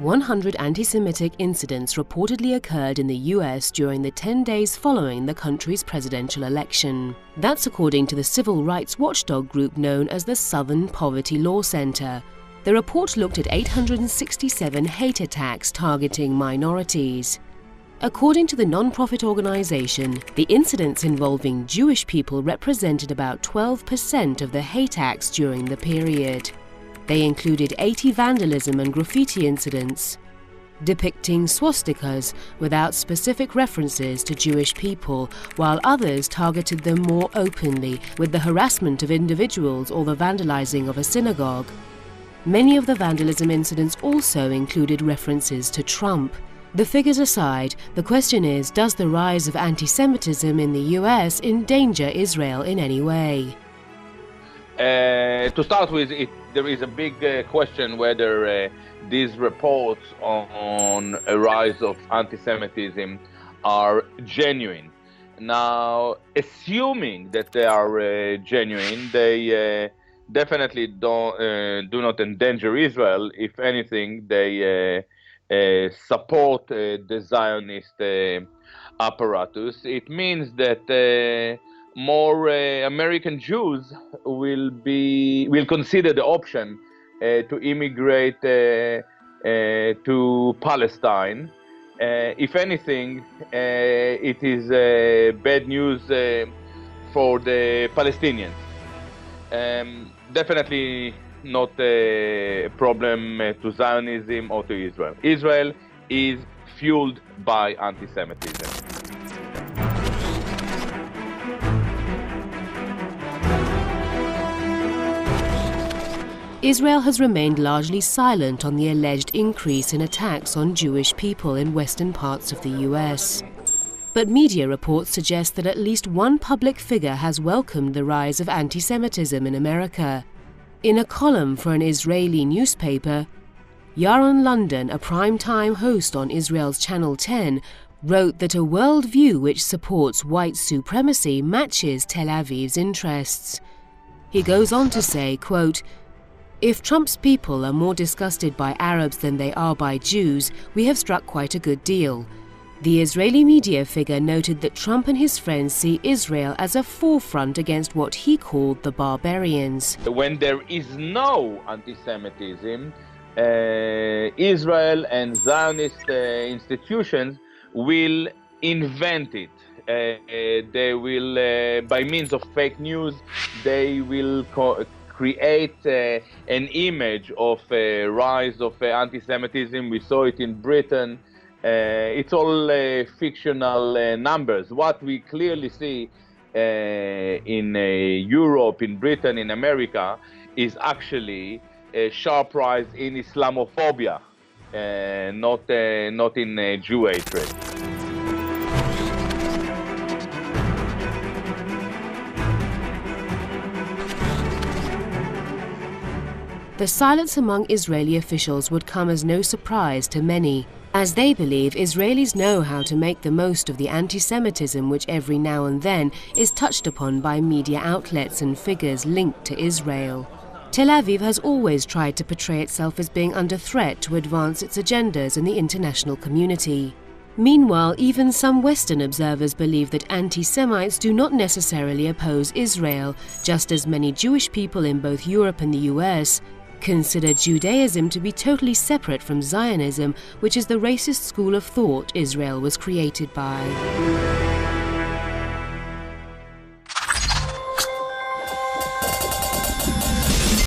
100 anti-Semitic incidents reportedly occurred in the US during the 10 days following the country's presidential election. That's according to the civil rights watchdog group known as the Southern Poverty Law Center. The report looked at 867 hate attacks targeting minorities. According to the non-profit organization, the incidents involving Jewish people represented about 12% of the hate acts during the period. They included 80 vandalism and graffiti incidents, depicting swastikas without specific references to Jewish people, while others targeted them more openly with the harassment of individuals or the vandalizing of a synagogue. Many of the vandalism incidents also included references to Trump. The figures aside, the question is, does the rise of anti-Semitism in the US endanger Israel in any way? To start with, there is a big question whether these reports on a rise of anti-Semitism are genuine. Now, assuming that they are genuine, they definitely do not endanger Israel. If anything, they support the Zionist apparatus. It means that more American Jews will consider the option to immigrate to Palestine. If anything, it is bad news for the Palestinians. Definitely not a problem to Zionism or to Israel. Israel is fueled by anti-Semitism. Israel has remained largely silent on the alleged increase in attacks on Jewish people in western parts of the US. But media reports suggest that at least one public figure has welcomed the rise of anti-Semitism in America. In a column for an Israeli newspaper, Yaron London, a prime-time host on Israel's Channel 10, wrote that a worldview which supports white supremacy matches Tel Aviv's interests. He goes on to say, quote, "If Trump's people are more disgusted by Arabs than they are by Jews, we have struck quite a good deal." The Israeli media figure noted that Trump and his friends see Israel as a forefront against what he called the barbarians. When there is no anti-Semitism, Israel and Zionist institutions will invent it. They will, by means of fake news, they will create an image of a rise of anti-Semitism. We saw it in Britain. It's all fictional numbers. What we clearly see in Europe, in Britain, in America, is actually a sharp rise in Islamophobia, not in Jew hatred. The silence among Israeli officials would come as no surprise to many, as they believe Israelis know how to make the most of the anti-Semitism which every now and then is touched upon by media outlets and figures linked to Israel. Tel Aviv has always tried to portray itself as being under threat to advance its agendas in the international community. Meanwhile, even some Western observers believe that anti-Semites do not necessarily oppose Israel, just as many Jewish people in both Europe and the US consider Judaism to be totally separate from Zionism, which is the racist school of thought Israel was created by.